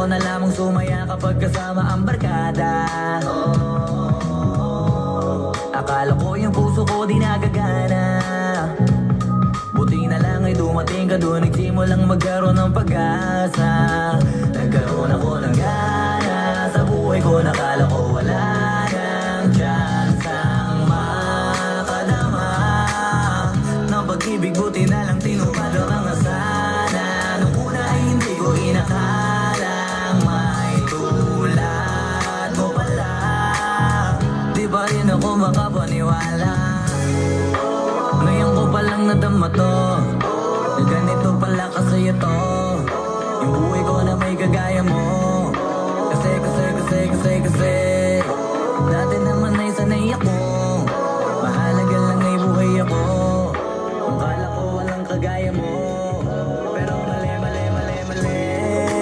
Gusto na lamang sumaya kapag kasama ang barkada. Akala ko yung puso ko di nagagana. Buti na lang ay dumating ka doon, nagsimulang magkaroon ng pag-asa. Nagkaroon ako ng gana sa buhay ko, nakala ko wala nang chance ang makadama ng pag-ibig. Buti na lang tinupad ang mga sana. Nung una ay hindi ko inakalang may tulad mo pala. Di ba rin ako makapaniwala? Ngayon ko palang nadama to, na ganito pala kasaya to. Yung buhay ko na may kagaya mo. Kasi dati naman ay sanay ako. Mahalaga lang ay buhay ako. Ang kala ko walang kagaya mo.